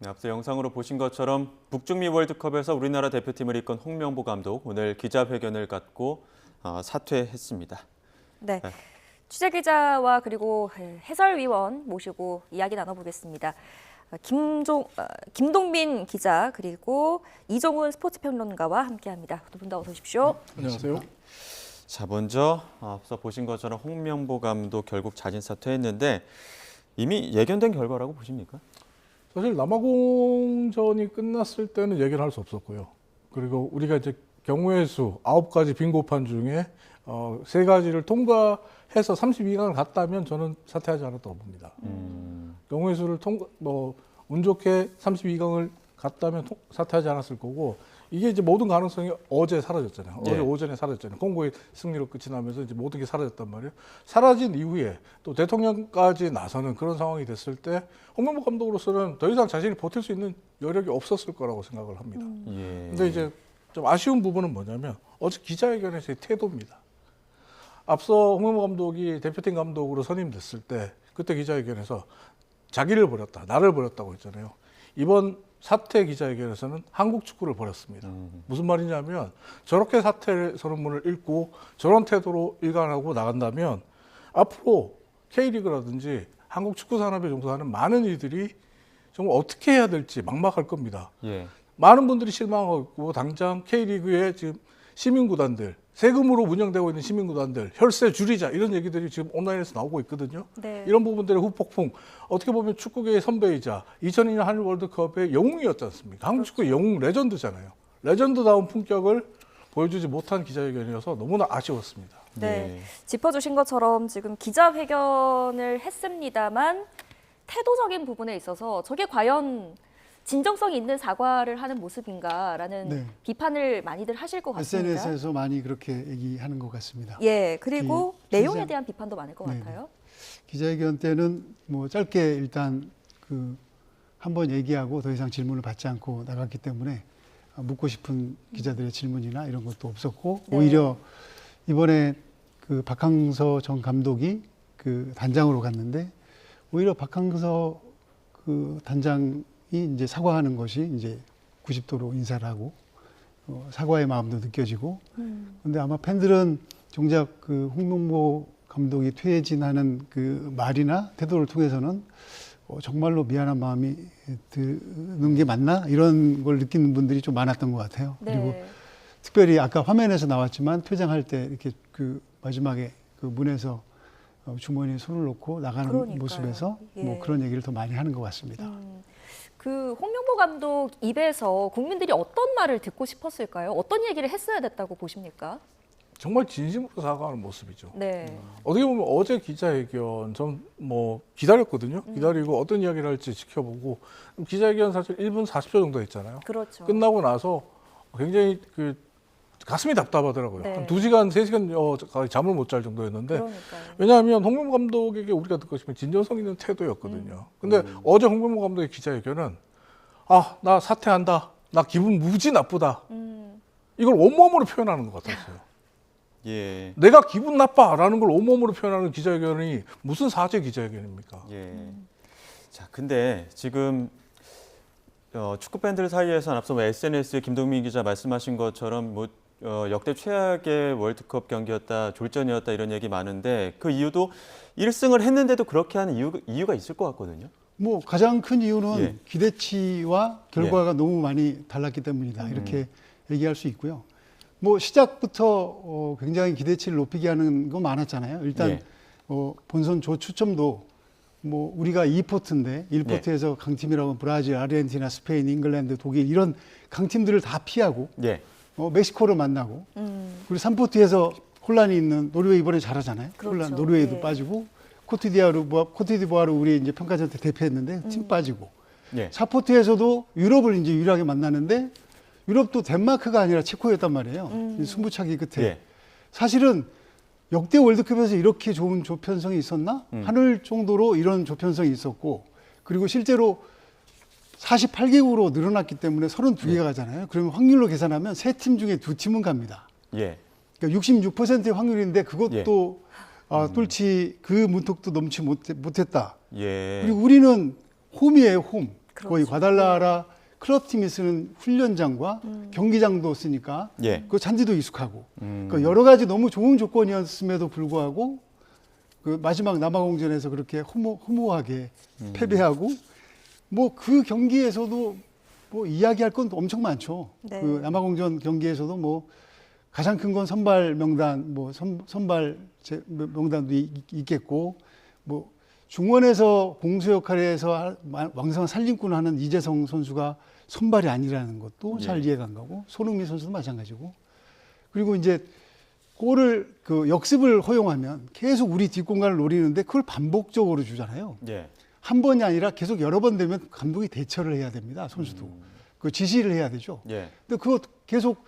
앞서 영상으로 보신 것처럼 북중미 월드컵에서 우리나라 대표팀을 이끈 홍명보 감독 오늘 기자회견을 갖고 사퇴했습니다. 네, 취재기자와 그리고 해설위원 모시고 이야기 나눠보겠습니다. 김동민 기자 그리고 이종훈 스포츠평론가와 함께합니다. 두 분 다 어서 오십시오. 안녕하세요. 자, 먼저 앞서 보신 것처럼 홍명보 감독 결국 자진 사퇴했는데 이미 예견된 결과라고 보십니까? 사실 남아공전이 끝났을 때는 얘기를 할 수 없었고요. 그리고 우리가 이제 경우의 수 9가지 빙고판 중에 3가지를 통과해서 32강을 갔다면 저는 사퇴하지 않았다고 봅니다. 경우의 수를 운 좋게 32강을 갔다면 사퇴하지 않았을 거고, 이게 이제 모든 가능성이 어제 사라졌잖아요. 네. 어제 오전에 사라졌잖아요. 콩고의 승리로 끝이 나면서 이제 모든 게 사라졌단 말이에요. 사라진 이후에 또 대통령까지 나서는 그런 상황이 됐을 때 홍명보 감독으로서는 더 이상 자신이 버틸 수 있는 여력이 없었을 거라고 생각을 합니다. 근데 이제 좀 아쉬운 부분은 뭐냐면 어제 기자회견에서의 태도입니다. 앞서 홍명보 감독이 대표팀 감독으로 선임됐을 때 그때 기자회견에서 자기를 버렸다, 나를 버렸다고 했잖아요. 이번 사퇴 기자회견에서는 한국 축구를 버렸습니다. 무슨 말이냐면 저렇게 사퇴 선언문을 읽고 저런 태도로 일관하고 나간다면 앞으로 K리그라든지 한국 축구 산업에 종사하는 많은 이들이 정말 어떻게 해야 될지 막막할 겁니다. 예. 많은 분들이 실망하고 있고, 당장 K리그의 지금 시민구단들, 세금으로 운영되고 있는 시민구단들 혈세 줄이자 이런 얘기들이 지금 온라인에서 나오고 있거든요. 네. 이런 부분들의 후폭풍, 어떻게 보면 축구계의 선배이자 2002년 한일 월드컵의 영웅이었지 않습니까? 한국 축구의 영웅 레전드잖아요. 레전드다운 품격을 보여주지 못한 기자회견이어서 너무나 아쉬웠습니다. 네, 짚어주신 것처럼 지금 기자회견을 했습니다만 태도적인 부분에 있어서 저게 과연 진정성이 있는 사과를 하는 모습인가라는 네. 비판을 많이들 하실 것 같습니다. SNS에서 많이 그렇게 얘기하는 것 같습니다. 예, 그리고 내용에 기자- 대한 비판도 많을 것 네네. 같아요. 기자회견 때는 뭐 짧게 일단 한번 얘기하고 더 이상 질문을 받지 않고 나갔기 때문에 묻고 싶은 기자들의 질문이나 이런 것도 없었고, 네. 오히려 이번에 박항서 전 감독이 단장으로 갔는데 오히려 박항서 단장이 이제 사과하는 것이 이제 90도로 인사를 하고 사과의 마음도 느껴지고, 근데 아마 팬들은 정작 홍명보 감독이 퇴진하는 말이나 태도를 통해서는 정말로 미안한 마음이 드는 게 맞나 이런 걸 느끼는 분들이 좀 많았던 것 같아요. 네. 그리고 특별히 아까 화면에서 나왔지만 퇴장할 때 이렇게 마지막에 문에서 주머니에 손을 놓고 나가는 그러니까요. 모습에서 예. 뭐 그런 얘기를 더 많이 하는 것 같습니다. 홍명보 감독 입에서 국민들이 어떤 말을 듣고 싶었을까요? 어떤 얘기를 했어야 됐다고 보십니까? 정말 진심으로 사과하는 모습이죠. 네. 어떻게 보면 어제 기자회견 전 기다렸거든요. 기다리고 어떤 이야기를 할지 지켜보고, 기자회견 사실 1분 40초 정도 했잖아요. 그렇죠. 끝나고 나서 굉장히 가슴이 답답하더라고요. 네. 한 2시간, 3시간 잠을 못 잘 정도였는데, 그러니까요. 왜냐하면 홍명보 감독에게 우리가 듣고 싶은 진정성 있는 태도였거든요. 근데 어제 홍명보 감독의 기자회견은 나 사퇴한다. 나 기분 무지 나쁘다. 이걸 온몸으로 표현하는 것 같았어요. 예. 내가 기분 나빠라는 걸 온몸으로 표현하는 기자회견이 무슨 사죄 기자회견입니까? 예. 자, 근데 지금 축구 팬들 사이에서는 앞서 SNS에 김동민 기자 말씀하신 것처럼 역대 최악의 월드컵 경기였다, 졸전이었다 이런 얘기 많은데 그 이유도 1승을 했는데도 그렇게 하는 이유가 있을 것 같거든요. 뭐 가장 큰 이유는 예. 기대치와 결과가 너무 많이 달랐기 때문이다. 이렇게 얘기할 수 있고요. 뭐 시작부터 굉장히 기대치를 높이게 하는 거 많았잖아요. 일단 예. 본선 조 추첨도 뭐 우리가 2포트인데 1포트에서 강팀이라고 브라질, 아르헨티나, 스페인, 잉글랜드, 독일 이런 강팀들을 다 피하고 예. 멕시코를 만나고, 그리고 3포트에서 혼란이 있는 노르웨이 이번에 잘하잖아요. 그렇죠. 혼란, 노르웨이도 예. 빠지고 코트디부아르 우리 이제 평가전 때 대표했는데 팀 빠지고, 예. 4포트에서도 유럽을 이제 유일하게 만나는데 유럽도 덴마크가 아니라 체코였단 말이에요. 승부차기 끝에. 예. 사실은 역대 월드컵에서 이렇게 좋은 조편성이 있었나? 하늘 정도로 이런 조편성이 있었고, 그리고 실제로 48개국으로 늘어났기 때문에 32개가 가잖아요. 그러면 확률로 계산하면 3팀 중에 2팀은 갑니다. 예. 그러니까 66%의 확률인데 그것도 뚫지 그 문턱도 넘지 못했다. 예. 그리고 우리는 홈이에요, 홈. 거의 그렇죠. 과달라라 클럽팀이 쓰는 훈련장과 경기장도 쓰니까 예. 그 잔디도 익숙하고 그 여러 가지 너무 좋은 조건이었음에도 불구하고 그 마지막 남아공전에서 그렇게 허무하게 패배하고 뭐 그 경기에서도 뭐 이야기할 건 엄청 많죠. 네. 그 남아공전 경기에서도 뭐 가장 큰 건 선발 명단, 뭐 선발 명단도 있겠고, 뭐 중원에서 공수 역할에서 왕성한 살림꾼을 하는 이재성 선수가 선발이 아니라는 것도 잘 이해가 안 가고, 손흥민 선수도 마찬가지고. 그리고 이제 골을 그 역습을 허용하면 계속 우리 뒷공간을 노리는데 그걸 반복적으로 주잖아요. 예. 한 번이 아니라 계속 여러 번 되면 감독이 대처를 해야 됩니다. 선수도. 그 지시를 해야 되죠. 예. 근데 그거 계속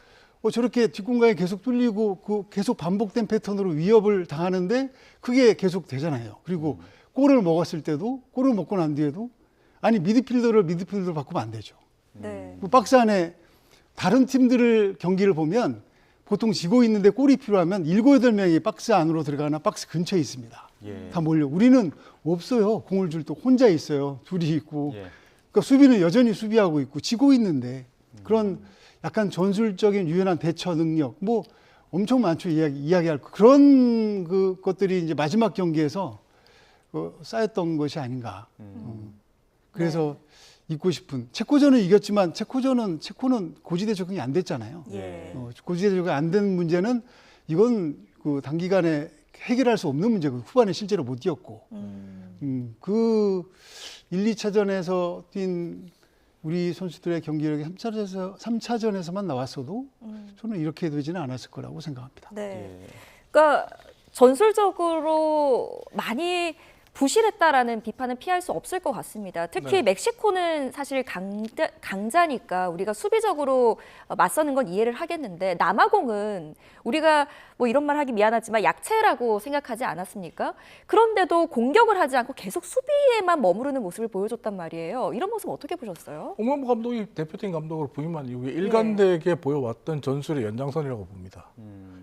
저렇게 뒷공간에 계속 뚫리고 그 계속 반복된 패턴으로 위협을 당하는데 그게 계속 되잖아요. 그리고 골을 먹었을 때도 골을 먹고 난 뒤에도 아니 미드필더를 바꾸면 안 되죠. 네. 그 박스 안에 다른 팀들을 경기를 보면 보통 지고 있는데 골이 필요하면 7, 8명이 박스 안으로 들어가나 박스 근처에 있습니다. 예. 다 몰려. 우리는 없어요. 공을 줄 때 혼자 있어요. 둘이 있고. 예. 그러니까 수비는 여전히 수비하고 있고 지고 있는데 그런 약간 전술적인 유연한 대처 능력 뭐 엄청 많죠. 이야기할 거. 그런 것들이 이제 마지막 경기에서 쌓였던 것이 아닌가. 그래서 잊고 싶은 체코전은 이겼지만 체코는 고지대 적응이 안 됐잖아요. 예. 고지대 적응이 안 된 문제는 이건 그 단기간에 해결할 수 없는 문제고 후반에 실제로 못 뛰었고 그 1, 2차전에서 뛴 우리 선수들의 경기력이 3차전에서만 나왔어도 저는 이렇게 되지는 않았을 거라고 생각합니다. 네. 예. 그러니까 전술적으로 많이 부실했다라는 비판은 피할 수 없을 것 같습니다. 특히 네. 멕시코는 사실 강자니까 우리가 수비적으로 맞서는 건 이해를 하겠는데 남아공은 우리가 뭐 이런 말 하기 미안하지만 약체라고 생각하지 않았습니까? 그런데도 공격을 하지 않고 계속 수비에만 머무르는 모습을 보여줬단 말이에요. 이런 모습 어떻게 보셨어요? 홍명보 감독이 대표팀 감독으로 부임한 이후에 일관되게 보여왔던 전술의 연장선이라고 봅니다.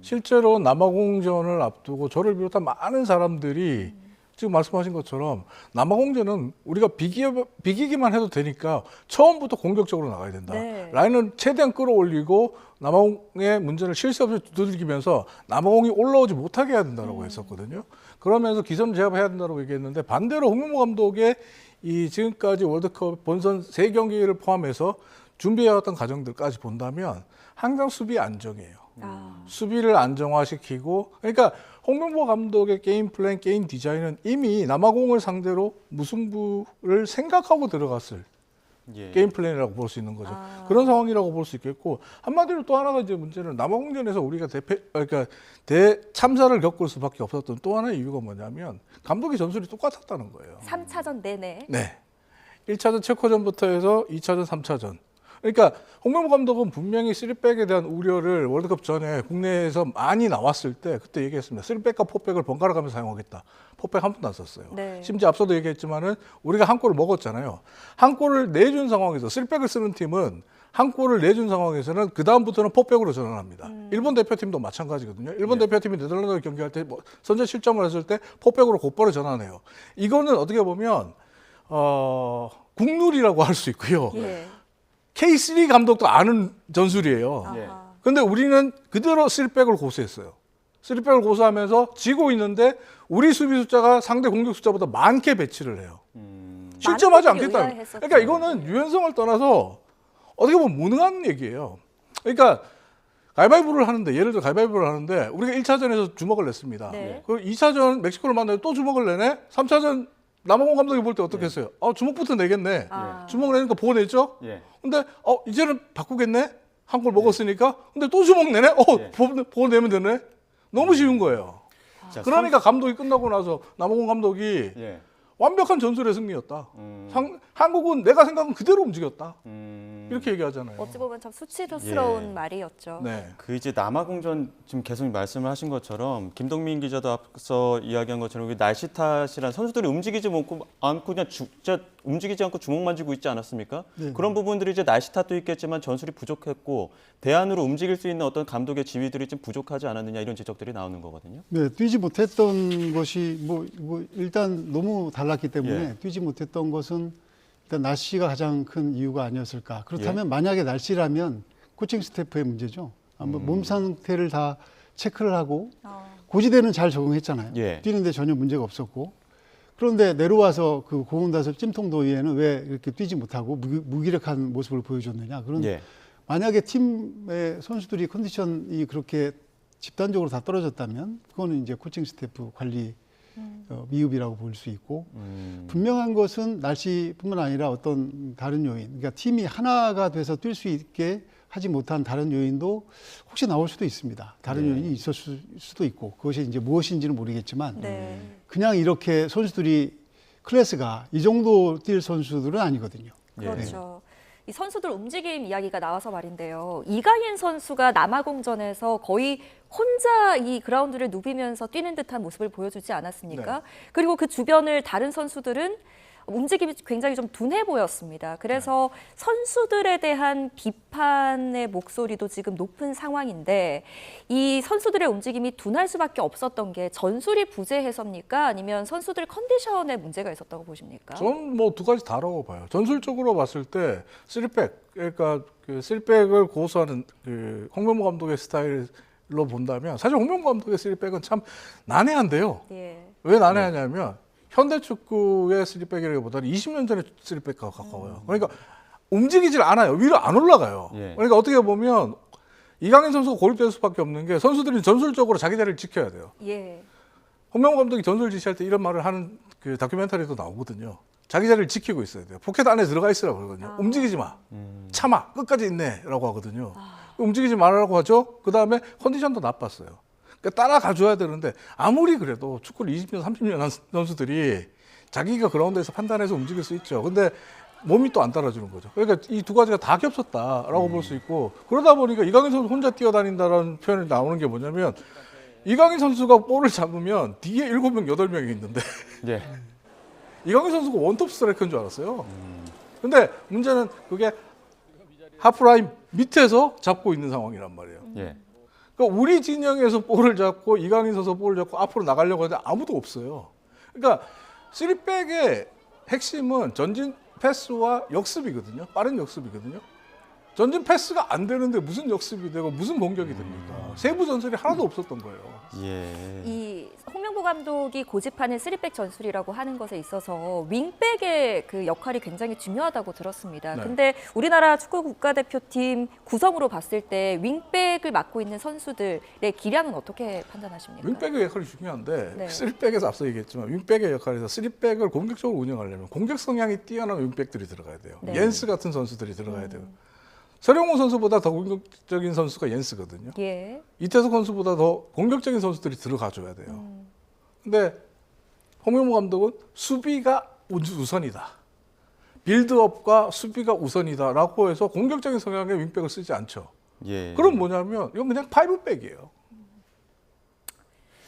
실제로 남아공전을 앞두고 저를 비롯한 많은 사람들이 지금 말씀하신 것처럼 남아공전은 우리가 비기기만 해도 되니까 처음부터 공격적으로 나가야 된다. 네. 라인을 최대한 끌어올리고 남아공의 문제를 실수 없이 두들기면서 남아공이 올라오지 못하게 해야 된다고 했었거든요. 그러면서 기선 제압해야 된다고 얘기했는데 반대로 홍명보 감독의 이 지금까지 월드컵 본선 3경기를 포함해서 준비해왔던 과정들까지 본다면 항상 수비 안정이에요. 수비를 안정화시키고 그러니까 홍명보 감독의 게임 플랜, 게임 디자인은 이미 남아공을 상대로 무승부를 생각하고 들어갔을 예. 게임 플랜이라고 볼 수 있는 거죠. 그런 상황이라고 볼 수 있겠고 한마디로 또 하나가 이제 문제는 남아공전에서 우리가 대참사를 겪을 수밖에 없었던 또 하나의 이유가 뭐냐면 감독의 전술이 똑같았다는 거예요. 3차전 내내. 네. 1차전 체코전부터 해서 2차전, 3차전. 그러니까 홍명보 감독은 분명히 3백에 대한 우려를 월드컵 전에 국내에서 많이 나왔을 때 그때 얘기했습니다. 3백과 4백을 번갈아 가면서 사용하겠다. 4백 한 번도 안 썼어요. 네. 심지어 앞서도 얘기했지만은 우리가 한 골을 먹었잖아요. 한 골을 내준 상황에서 3백을 쓰는 팀은 한 골을 내준 상황에서는 그 다음부터는 4백으로 전환합니다. 일본 대표팀도 마찬가지거든요. 일본 대표팀이 네덜란드 경기할 때 뭐 선제 실점을 했을 때 4백으로 곧바로 전환해요. 이거는 어떻게 보면 국룰이라고 할 수 있고요. 예. K3 감독도 아는 전술이에요. 아하. 근데 우리는 그대로 3백을 고수했어요. 3백을 고수하면서 지고 있는데 우리 수비 숫자가 상대 공격 숫자보다 많게 배치를 해요. 실점하지 많은 않겠다. 분들이 의아했었죠. 그러니까 이거는 유연성을 떠나서 어떻게 보면 무능한 얘기예요. 그러니까 가위바위보를 하는데 예를 들어 가위바위보를 하는데 우리가 1차전에서 주먹을 냈습니다. 네. 그리고 2차전 멕시코를 만나서 또 주먹을 내네. 3차전 남아공 감독이 볼 때 어떻게 했어요? 주먹부터 내겠네. 아. 주먹 내니까 보고 냈죠? 예. 근데 이제는 바꾸겠네? 한 골 먹었으니까. 근데 또 주먹 내네? 예. 보고 내면 되네? 너무 쉬운 거예요. 자, 그러니까 감독이 끝나고 나서 남아공 감독이 예. 완벽한 전술의 승리였다. 한국은 내가 생각한 그대로 움직였다. 음. 이렇게 얘기하잖아요. 어찌 보면 참 수치스러운 예. 말이었죠. 네. 그 이제 남아공전 지금 계속 말씀을 하신 것처럼 김동민 기자도 앞서 이야기한 것처럼 날씨 탓이란 선수들이 움직이지 않고 그냥 진짜 움직이지 않고 주먹만 쥐고 있지 않았습니까? 네. 그런 부분들이 이제 날씨 탓도 있겠지만 전술이 부족했고 대안으로 움직일 수 있는 어떤 감독의 지휘들이 좀 부족하지 않았느냐 이런 지적들이 나오는 거거든요. 네, 뛰지 못했던 것이 뭐 일단 너무 달랐기 때문에 예. 뛰지 못했던 것은 일단 날씨가 가장 큰 이유가 아니었을까. 그렇다면 만약에 날씨라면 코칭 스태프의 문제죠. 아마 몸 상태를 다 체크를 하고 고지대는 잘 적응했잖아요. 예. 뛰는데 전혀 문제가 없었고. 그런데 내려와서 그 고온다슬 찜통 더위에는 왜 이렇게 뛰지 못하고 무기력한 모습을 보여줬느냐. 그런 예. 만약에 팀의 선수들이 컨디션이 그렇게 집단적으로 다 떨어졌다면 그거는 이제 코칭 스태프 관리 미흡이라고 볼 수 있고 분명한 것은 날씨뿐만 아니라 어떤 다른 요인, 그러니까 팀이 하나가 돼서 뛸 수 있게 하지 못한 다른 요인도 혹시 나올 수도 있습니다. 다른 네. 요인이 있었을 수도 있고 그것이 이제 무엇인지는 모르겠지만 네. 그냥 이렇게 선수들이 클래스가 이 정도 뛸 선수들은 아니거든요. 그렇죠. 이 선수들 움직임 이야기가 나와서 말인데요. 이강인 선수가 남아공전에서 거의 혼자 이 그라운드를 누비면서 뛰는 듯한 모습을 보여주지 않았습니까? 네. 그리고 그 주변을 다른 선수들은 움직임이 굉장히 좀 둔해 보였습니다. 그래서 선수들에 대한 비판의 목소리도 지금 높은 상황인데 이 선수들의 움직임이 둔할 수밖에 없었던 게 전술이 부재해서입니까? 아니면 선수들 컨디션에 문제가 있었다고 보십니까? 저는 뭐 두 가지 다라고 봐요. 전술적으로 봤을 때 3백, 그러니까 그 3백을 고수하는 그 홍명보 감독의 스타일로 본다면 사실 홍명보 감독의 3백은 참 난해한데요. 예. 왜 난해하냐면 현대 축구의 3백이라기보다는 20년 전의 3백과 가까워요. 그러니까 움직이질 않아요. 위로 안 올라가요. 예. 그러니까 어떻게 보면 이강인 선수가 고립될 수밖에 없는 게 선수들이 전술적으로 자기 자리를 지켜야 돼요. 예. 홍명보 감독이 전술 지시할 때 이런 말을 하는 그 다큐멘터리도 나오거든요. 자기 자리를 지키고 있어야 돼요. 포켓 안에 들어가 있으라고 그러거든요. 움직이지 마. 참아. 끝까지 있네. 라고 하거든요. 움직이지 말라고 하죠. 그 다음에 컨디션도 나빴어요. 그러니까 따라가줘야 되는데 아무리 그래도 축구를 20년, 30년 한 선수들이 자기가 그라운드에서 판단해서 움직일 수 있죠. 근데 몸이 또 안 따라주는 거죠. 그러니까 이 두 가지가 다 겹쳤다라고 볼 수 있고 그러다 보니까 이강인 선수 혼자 뛰어다닌다라는 표현이 나오는 게 뭐냐면 이강인 선수가 볼을 잡으면 뒤에 7명, 8명이 있는데 예. 이강인 선수가 원톱 스트라이커인 줄 알았어요. 근데 문제는 그게 하프라인 밑에서 잡고 있는 상황이란 말이에요. 예. 그러니까 우리 진영에서 볼을 잡고 이강인 선수 볼을 잡고 앞으로 나가려고 하는데 아무도 없어요. 그러니까 3백의 핵심은 전진 패스와 역습이거든요. 빠른 역습이거든요. 전진 패스가 안 되는데 무슨 역습이 되고 무슨 공격이 됩니까? 세부 전술이 하나도 없었던 거예요. 예. 이 홍명보 감독이 고집하는 3백 전술이라고 하는 것에 있어서 윙백의 그 역할이 굉장히 중요하다고 들었습니다. 네. 근데 우리나라 축구 국가대표팀 구성으로 봤을 때 윙백을 맡고 있는 선수들의 기량은 어떻게 판단하십니까? 윙백의 역할이 중요한데 네. 3백에서 앞서 얘기했지만 윙백의 역할에서 3백을 공격적으로 운영하려면 공격 성향이 뛰어난 윙백들이 들어가야 돼요. 네. 옌스 같은 선수들이 들어가야 돼요. 서령호 선수보다 더 공격적인 선수가 옌스거든요. 예. 이태석 선수보다 더 공격적인 선수들이 들어가줘야 돼요. 근데 홍명보 감독은 수비가 우선이다. 빌드업과 수비가 우선이다라고 해서 공격적인 성향의 윙백을 쓰지 않죠. 예. 그럼 뭐냐면 이건 그냥 파이브백이에요.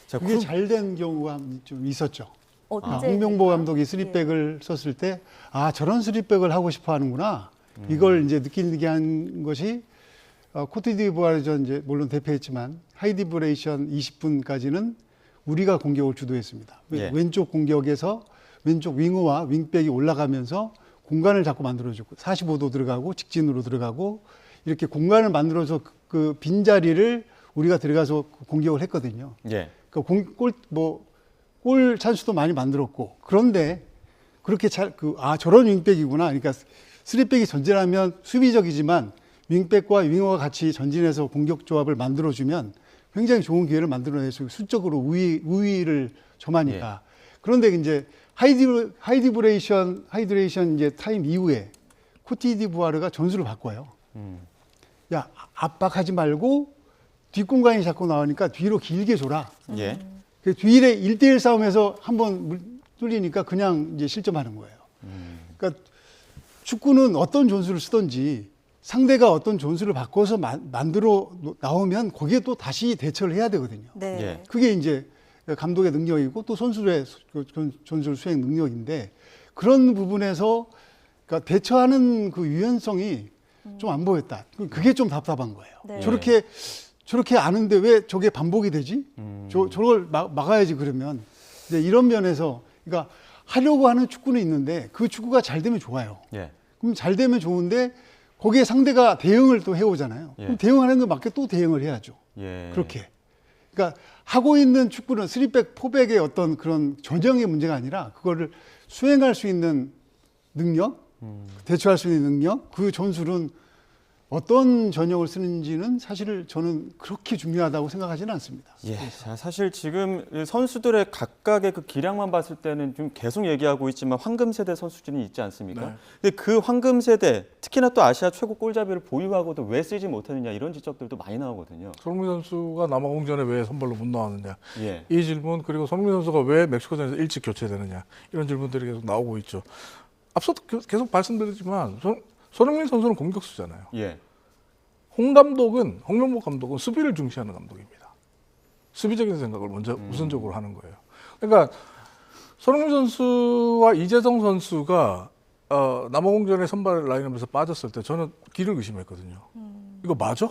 자, 그게 잘 된 경우가 좀 있었죠. 언제? 홍명보 감독이 3백을 썼을 때 저런 3백을 하고 싶어 하는구나. 이걸 이제 느끼게 한 것이 코트디부아르전 이제 물론 대패했지만 하이디브레이션 20분까지는 우리가 공격을 주도했습니다. 예. 왼쪽 공격에서 왼쪽 윙어와 윙백이 올라가면서 공간을 자꾸 만들어주고 45도 들어가고 직진으로 들어가고 이렇게 공간을 만들어서 그 빈자리를 우리가 들어가서 공격을 했거든요. 예. 그러니까 골 찬스도 많이 만들었고 그런데 그렇게 저런 윙백이구나. 그러니까 3백이 전진하면 수비적이지만 윙백과 윙어가 같이 전진해서 공격 조합을 만들어주면 굉장히 좋은 기회를 만들어내서 수적으로 우위를 점하니까. 그런데 이제 하이드레이션 이제 타임 이후에 코트디부아르가 전술을 바꿔요. 야, 압박하지 말고 뒷공간이 자꾸 나오니까 뒤로 길게 줘라. 예. 그 뒤에 1대1 싸움에서 한번 뚫리니까 그냥 이제 실점하는 거예요. 그러니까 축구는 어떤 전술을 쓰든지 상대가 어떤 전술을 바꿔서 만들어 나오면 거기에 또 다시 대처를 해야 되거든요. 네. 예. 그게 이제 감독의 능력이고 또 선수의 전술 수행 능력인데 그런 부분에서 그러니까 대처하는 그 유연성이 좀 안 보였다. 그게 좀 답답한 거예요. 네. 저렇게 아는데 왜 저게 반복이 되지? 저걸 막아야지 그러면. 이제 이런 면에서 그러니까 하려고 하는 축구는 있는데 그 축구가 잘 되면 좋아요. 예. 그럼 잘 되면 좋은데 거기에 상대가 대응을 또 해오잖아요. 예. 그럼 대응하는 거 맞게 또 대응을 해야죠. 예. 그렇게. 그러니까 하고 있는 축구는 3백, 4백의 어떤 그런 전형의 문제가 아니라 그거를 수행할 수 있는 능력, 대처할 수 있는 능력, 그 전술은 어떤 전형을 쓰는지는 사실 저는 그렇게 중요하다고 생각하지는 않습니다. 예, 자, 사실 지금 이 선수들의 각각의 그 기량만 봤을 때는 좀 계속 얘기하고 있지만 황금 세대 선수진이 있지 않습니까? 네. 근데 그 황금 세대, 특히나 또 아시아 최고 골잡이를 보유하고도 왜 쓰지 못했느냐 이런 지적들도 많이 나오거든요. 손흥민 선수가 남아공전에 왜 선발로 못 나왔느냐 예, 이 질문, 그리고 손흥민 선수가 왜 멕시코전에서 일찍 교체되느냐 이런 질문들이 계속 나오고 있죠. 앞서도 계속 말씀드렸지만 손흥민 선수는 공격수잖아요. 예, 홍명보 감독은 수비를 중시하는 감독입니다. 수비적인 생각을 먼저 우선적으로 하는 거예요. 그러니까 손흥민 선수와 이재성 선수가 남아공전의 선발 라인업에서 빠졌을 때 저는 길을 의심했거든요. 이거 맞아?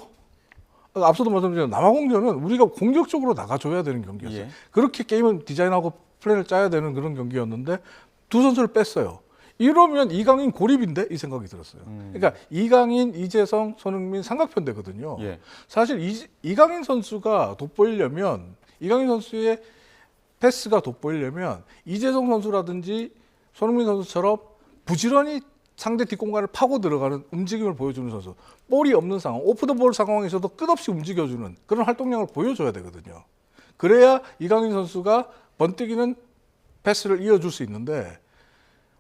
앞서도 말씀드렸지만 남아공전은 우리가 공격적으로 나가줘야 되는 경기였어요. 예. 그렇게 게임을 디자인하고 플랜을 짜야 되는 그런 경기였는데 두 선수를 뺐어요. 이러면 이강인 고립인데 이 생각이 들었어요. 그러니까 이강인, 이재성, 손흥민 삼각편대거든요. 예. 사실 이강인 선수가 돋보이려면, 이강인 선수의 패스가 돋보이려면 이재성 선수라든지 손흥민 선수처럼 부지런히 상대 뒷공간을 파고 들어가는 움직임을 보여주는 선수, 볼이 없는 상황, 오프 더 볼 상황에서도 끝없이 움직여주는 그런 활동량을 보여줘야 되거든요. 그래야 이강인 선수가 번뜩이는 패스를 이어줄 수 있는데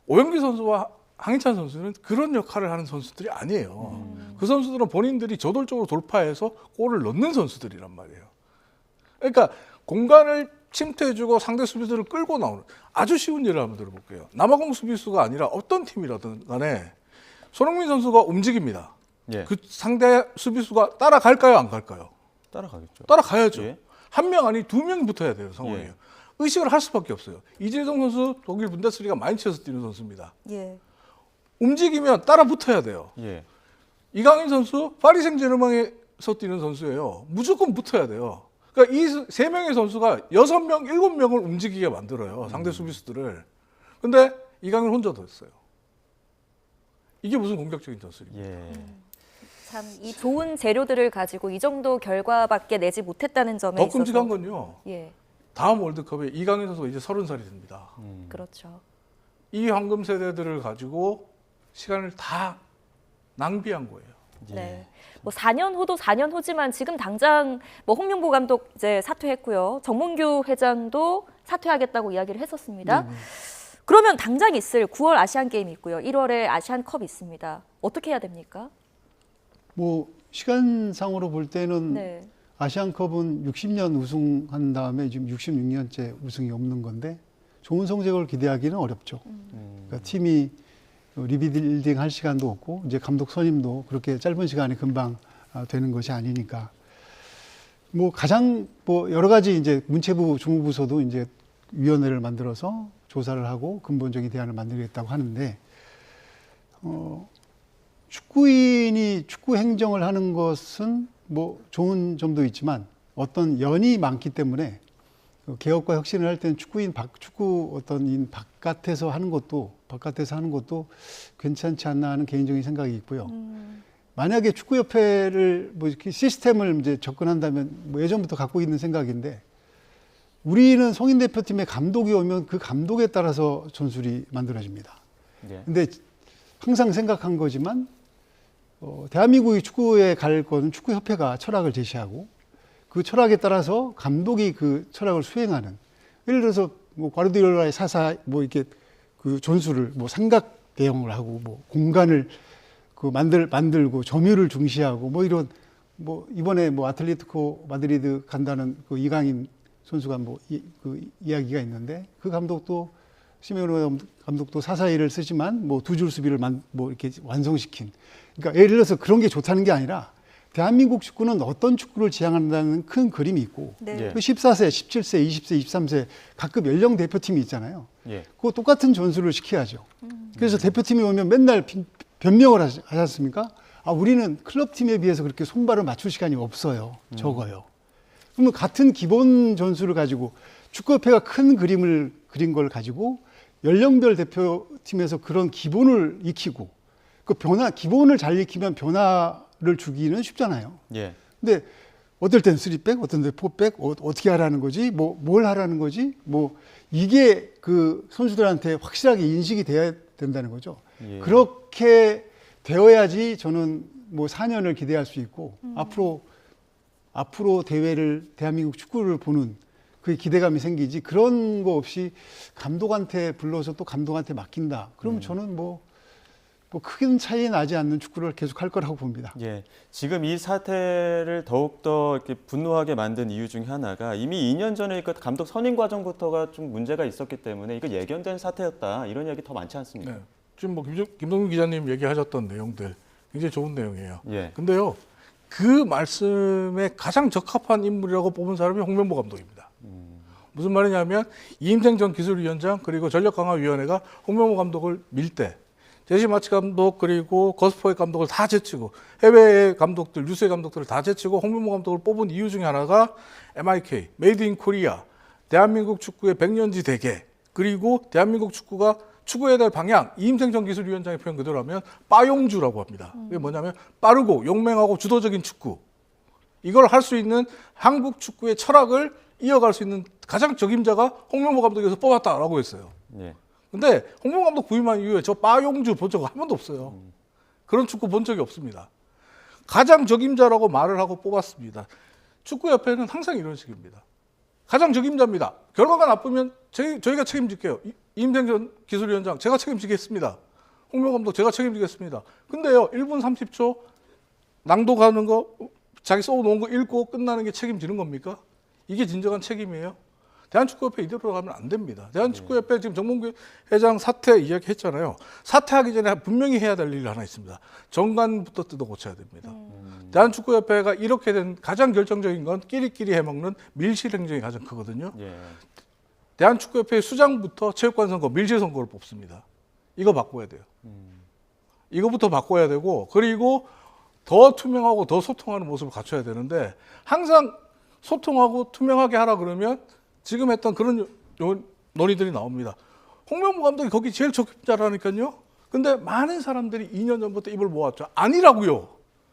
오영규 선수와 황희찬 선수는 그런 역할을 하는 선수들이 아니에요. 그 선수들은 본인들이 저돌적으로 돌파해서 골을 넣는 선수들이란 말이에요. 그러니까 공간을 침투해주고 상대 수비수를 끌고 나오는 아주 쉬운 예를 한번 들어볼게요. 남아공 수비수가 아니라 어떤 팀이라든 간에 손흥민 선수가 움직입니다. 예. 그 상대 수비수가 따라갈까요? 안 갈까요? 따라가겠죠. 따라가야죠. 예. 한 명 아니 두 명이 붙어야 돼요, 상황이에요. 예. 의식을 할 수밖에 없어요. 이재성 선수 독일 분데스리가 마인츠에서 뛰는 선수입니다. 예. 움직이면 따라 붙어야 돼요. 예. 이강인 선수 파리 생제르맹에서 뛰는 선수예요. 무조건 붙어야 돼요. 그러니까 이 세 명의 선수가 6명, 7명을 움직이게 만들어요. 상대 수비수들을. 근데 이강인 혼자 됐어요. 이게 무슨 공격적인 전술입니까? 예. 참 이 좋은 재료들을 가지고 이 정도 결과밖에 내지 못했다는 점에 더 있어서 끔찍한 건요. 예, 다음 월드컵에 이강인 선수가 이제 30살이 됩니다. 그렇죠. 이 황금 세대들을 가지고 시간을 다 낭비한 거예요. 예. 네. 뭐 4년 후도 4년 후지만 지금 당장 뭐 홍명보 감독 이제 사퇴했고요. 정몽규 회장도 사퇴하겠다고 이야기를 했었습니다. 그러면 당장 있을 9월 아시안 게임이 있고요. 1월에 아시안컵이 있습니다. 어떻게 해야 됩니까? 뭐 시간상으로 볼 때는 네. 아시안컵은 60년 우승한 다음에 지금 66년째 우승이 없는 건데 좋은 성적을 기대하기는 어렵죠. 그러니까 팀이 리빌딩 할 시간도 없고 이제 감독 선임도 그렇게 짧은 시간에 금방 되는 것이 아니니까 뭐 가장 뭐 여러 가지 이제 문체부 주무부서도 이제 위원회를 만들어서 조사를 하고 근본적인 대안을 만들겠다고 하는데 축구인이 축구 행정을 하는 것은 뭐 좋은 점도 있지만 어떤 연이 많기 때문에 개혁과 혁신을 할 때는 축구 어떤 인 바깥에서 하는 것도 괜찮지 않나 하는 개인적인 생각이 있고요. 만약에 축구협회를 뭐 이렇게 시스템을 이제 접근한다면 뭐 예전부터 갖고 있는 생각인데 우리는 성인 대표팀의 감독이 오면 그 감독에 따라서 전술이 만들어집니다. 예. 근데 항상 생각한 거지만 대한민국이 축구에 갈 거는 축구협회가 철학을 제시하고 그 철학에 따라서 감독이 그 철학을 수행하는 예를 들어서 뭐 과르디올라의 사사 뭐 이렇게 그 전술을 뭐 삼각 대형을 하고 뭐 공간을 그 만들고 점유를 중시하고 뭐 이런 뭐 이번에 뭐 아틀레티코 마드리드 간다는 그 이강인 선수가 그 이야기가 있는데 그 감독도 시메오네 감독도 사사이를 쓰지만 뭐 두 줄 수비를 뭐 이렇게 완성시킨 그러니까 예를 들어서 그런 게 좋다는 게 아니라 대한민국 축구는 어떤 축구를 지향한다는 큰 그림이 있고 네. 예. 14세, 17세, 20세, 23세 각급 연령 대표팀이 있잖아요. 예. 그거 똑같은 전술을 시켜야죠. 그래서 대표팀이 오면 맨날 변명을 하지 않습니까? 아, 우리는 클럽팀에 비해서 그렇게 손발을 맞출 시간이 없어요. 적어요. 그러면 같은 기본 전술을 가지고 축구협회가 큰 그림을 그린 걸 가지고 연령별 대표팀에서 그런 기본을 익히고 그 기본을 잘 익히면 변화를 주기는 쉽잖아요. 예. 근데 어떨 땐 3백, 어떤 땐 4백, 어떻게 하라는 거지? 뭘 하라는 거지? 이게 그 선수들한테 확실하게 인식이 돼야 된다는 거죠. 예. 그렇게 되어야지 저는 4년을 기대할 수 있고 앞으로 대한민국 축구를 보는 그 기대감이 생기지 그런 거 없이 감독한테 불러서 또 감독한테 맡긴다. 그럼 저는 큰 차이 나지 않는 축구를 계속 할 거라고 봅니다. 예, 지금 이 사태를 더욱더 이렇게 분노하게 만든 이유 중에 하나가 이미 2년 전에 그 감독 선임 과정부터가 좀 문제가 있었기 때문에 이거 예견된 사태였다 이런 이야기 더 많지 않습니까? 네. 지금 김동민 기자님 얘기하셨던 내용들 굉장히 좋은 내용이에요. 예. 근데요, 그 말씀에 가장 적합한 인물이라고 뽑은 사람이 홍명보 감독입니다. 무슨 말이냐면 이임생 전 기술위원장 그리고 전력강화위원회가 홍명보 감독을 밀 때 제시 마치 감독 그리고 거스포의 감독을 다 제치고 해외의 감독들, 유수의 감독들을 다 제치고 홍명보 감독을 뽑은 이유 중에 하나가 MIK, 메이드 인 코리아, 대한민국 축구의 백년지 대계 그리고 대한민국 축구가 추구해야 될 방향, 이임생 전 기술위원장의 표현 그대로 하면 빠용주라고 합니다. 그게 뭐냐면 빠르고 용맹하고 주도적인 축구. 이걸 할 수 있는 한국 축구의 철학을 이어갈 수 있는 가장 적임자가 홍명보 감독에서 뽑았다라고 했어요. 예. 근데 홍명보 감독 부임한 이후에 저 빠용주 본 적 한 번도 없어요. 그런 축구 본 적이 없습니다. 가장 적임자라고 말을 하고 뽑았습니다. 축구협회는 항상 이런 식입니다. 가장 적임자입니다. 결과가 나쁘면 저희가 책임질게요. 이임생 전 기술위원장 제가 책임지겠습니다. 홍명보 감독 제가 책임지겠습니다. 근데요 1분 30초 낭독하는 거 자기 써놓은 거 읽고 끝나는 게 책임지는 겁니까? 이게 진정한 책임이에요? 대한축구협회 이대로 가면 안 됩니다. 대한축구협회 지금 정몽규 회장 사퇴 이야기했잖아요. 사퇴하기 전에 분명히 해야 될 일이 하나 있습니다. 정관부터 뜯어 고쳐야 됩니다. 대한축구협회가 이렇게 된 가장 결정적인 건 끼리끼리 해먹는 밀실 행정이 가장 크거든요. 예. 대한축구협회 수장부터 체육관 선거, 밀실 선거를 뽑습니다. 이거 바꿔야 돼요. 이거부터 바꿔야 되고 그리고 더 투명하고 더 소통하는 모습을 갖춰야 되는데 항상 소통하고 투명하게 하라 그러면 지금 했던 그런 논의들이 나옵니다. 홍명보 감독이 거기 제일 적임자라니까요. 근데 많은 사람들이 2년 전부터 입을 모았죠. 아니라고요.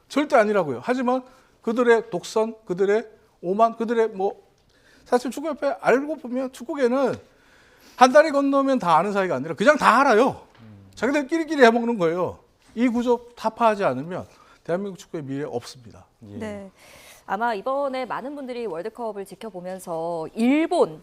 절대 아니라고요. 하지만 그들의 독선, 그들의 오만, 그들의 사실 축구협회 알고 보면 축구계는 한 다리 건너면 다 아는 사이가 아니라 그냥 다 알아요. 자기들끼리 해먹는 거예요. 이 구조 타파하지 않으면 대한민국 축구의 미래 없습니다. 예. 네. 아마 이번에 많은 분들이 월드컵을 지켜보면서 일본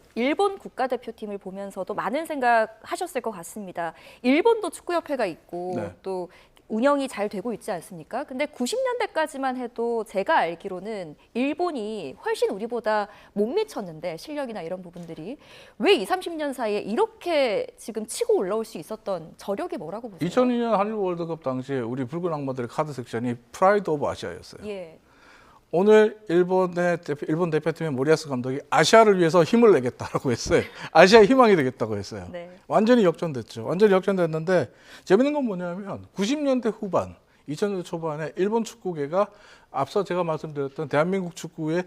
국가대표팀을 보면서도 많은 생각하셨을 것 같습니다. 일본도 축구협회가 있고 네. 또 운영이 잘 되고 있지 않습니까? 근데 90년대까지만 해도 제가 알기로는 일본이 훨씬 우리보다 못 미쳤는데 실력이나 이런 부분들이 왜 20, 30년 사이에 이렇게 지금 치고 올라올 수 있었던 저력이 뭐라고 보세요? 2002년 한일 월드컵 당시에 우리 붉은 악마들의 카드 섹션이 프라이드 오브 아시아였어요. 예. 오늘 일본 대표팀의 모리아스 감독이 아시아를 위해서 힘을 내겠다라고 했어요. 아시아의 희망이 되겠다고 했어요. 네. 완전히 역전됐죠. 완전히 역전됐는데 재밌는 건 뭐냐면 90년대 후반, 2000년대 초반에 일본 축구계가 앞서 제가 말씀드렸던 대한민국 축구의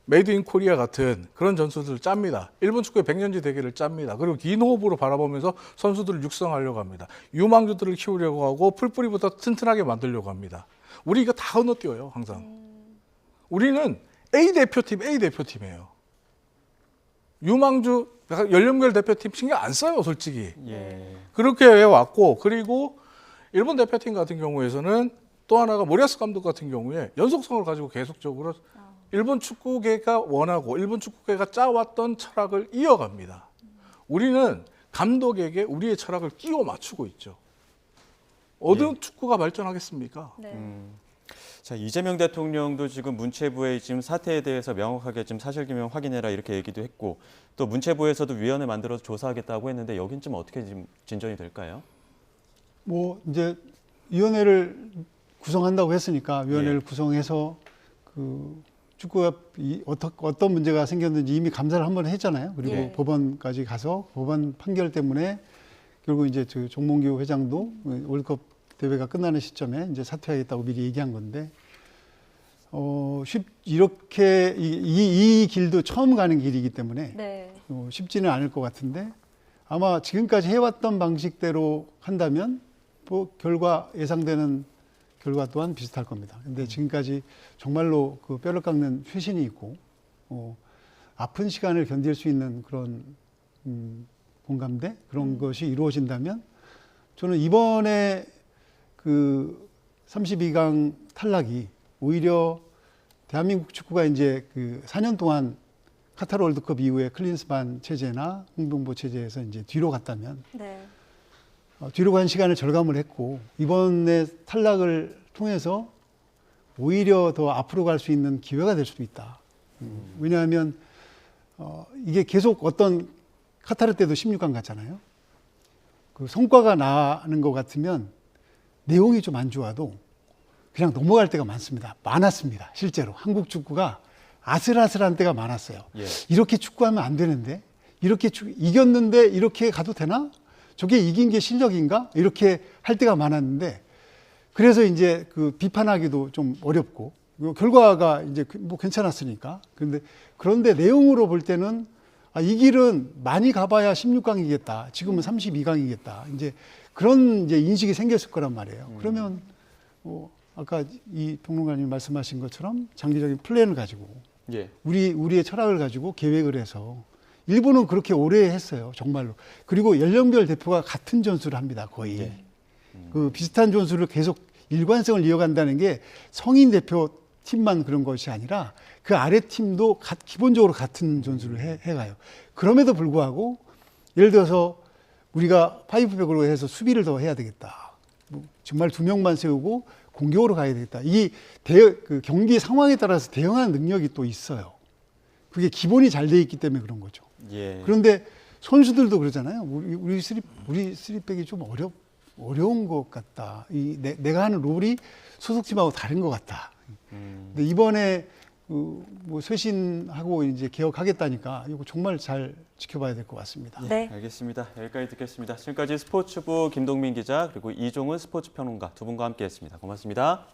메이드 인 코리아 같은 그런 전술들을 짭니다. 일본 축구의 백년지 대계를 짭니다. 그리고 긴 호흡으로 바라보면서 선수들을 육성하려고 합니다. 유망주들을 키우려고 하고 풀뿌리부터 튼튼하게 만들려고 합니다. 우리 이거 다 건너뛰어요, 항상. 우리는 A 대표팀이에요. 유망주, 연령별 대표팀 신경 안 써요, 솔직히. 예. 그렇게 해왔고, 그리고 일본 대표팀 같은 경우에서는 또 하나가 모리아스 감독 같은 경우에 연속성을 가지고 계속적으로 일본 축구계가 원하고 일본 축구계가 짜왔던 철학을 이어갑니다. 우리는 감독에게 우리의 철학을 끼워 맞추고 있죠. 어느 축구가 발전하겠습니까? 네. 자, 이재명 대통령도 지금 문체부에 지금 사태에 대해서 명확하게 지금 사실규명 확인해라 이렇게 얘기도 했고 또 문체부에서도 위원회 만들어서 조사하겠다고 했는데 여긴 좀 어떻게 지금 진전이 될까요? 이제 위원회를 구성한다고 했으니까 위원회를 예. 구성해서 그 축구가 어떤 문제가 생겼는지 이미 감사를 한번 했잖아요. 그리고 예. 법원까지 가서 법원 판결 때문에 결국 이제 정몽규 회장도 월드컵 대회가 끝나는 시점에 이제 사퇴하겠다고 미리 얘기한 건데, 이렇게 이 길도 처음 가는 길이기 때문에 네. 쉽지는 않을 것 같은데, 아마 지금까지 해왔던 방식대로 한다면 뭐 결과 예상되는 결과 또한 비슷할 겁니다. 근데 지금까지 정말로 그 뼈를 깎는 회신이 있고 아픈 시간을 견딜 수 있는 그런 공감대 그런 것이 이루어진다면 저는 이번에 그 32강 탈락이 오히려 대한민국 축구가 이제 그 4년 동안 카타르 월드컵 이후에 클린스만 체제나 홍명보 체제에서 이제 뒤로 갔다면 네. 뒤로 간 시간을 절감을 했고 이번에 탈락을 통해서 오히려 더 앞으로 갈 수 있는 기회가 될 수도 있다. 왜냐하면 이게 계속 어떤 카타르 때도 16강 갔잖아요. 그 성과가 나는 것 같으면 내용이 좀 안 좋아도 그냥 넘어갈 때가 많았습니다. 실제로 한국 축구가 아슬아슬한 때가 많았어요. 예. 이렇게 축구하면 안 되는데 이렇게 이겼는데 이렇게 가도 되나? 저게 이긴 게 실력인가? 이렇게 할 때가 많았는데 그래서 이제 그 비판하기도 좀 어렵고 결과가 이제 뭐 괜찮았으니까. 그런데 내용으로 볼 때는 이 길은 많이 가봐야 16강이겠다. 지금은 32강이겠다. 이제 그런 이제 인식이 생겼을 거란 말이에요. 그러면 아까 이 평론가님 말씀하신 것처럼 장기적인 플랜을 가지고 예. 우리의 철학을 가지고 계획을 해서 일본은 그렇게 오래 했어요. 정말로. 그리고 연령별 대표가 같은 전술을 합니다. 거의. 예. 그 비슷한 전술을 계속 일관성을 이어간다는 게 성인 대표 팀만 그런 것이 아니라 그 아래 팀도 기본적으로 같은 전술을 해가요. 그럼에도 불구하고 예를 들어서 우리가 파이브백으로 해서 수비를 더 해야 되겠다. 정말 2명만 세우고 공격으로 가야 되겠다. 그 경기 상황에 따라서 대응하는 능력이 또 있어요. 그게 기본이 잘 돼 있기 때문에 그런 거죠. 예. 그런데 선수들도 그러잖아요. 우리 쓰리백이 좀 어려운 것 같다. 내가 하는 롤이 소속팀하고 다른 것 같다. 근데 이번에 뭐 쇄신하고 이제 개혁하겠다니까 이거 정말 잘 지켜봐야 될 것 같습니다. 네. 알겠습니다. 여기까지 듣겠습니다. 지금까지 스포츠부 김동민 기자 그리고 이종훈 스포츠 평론가 두 분과 함께했습니다. 고맙습니다.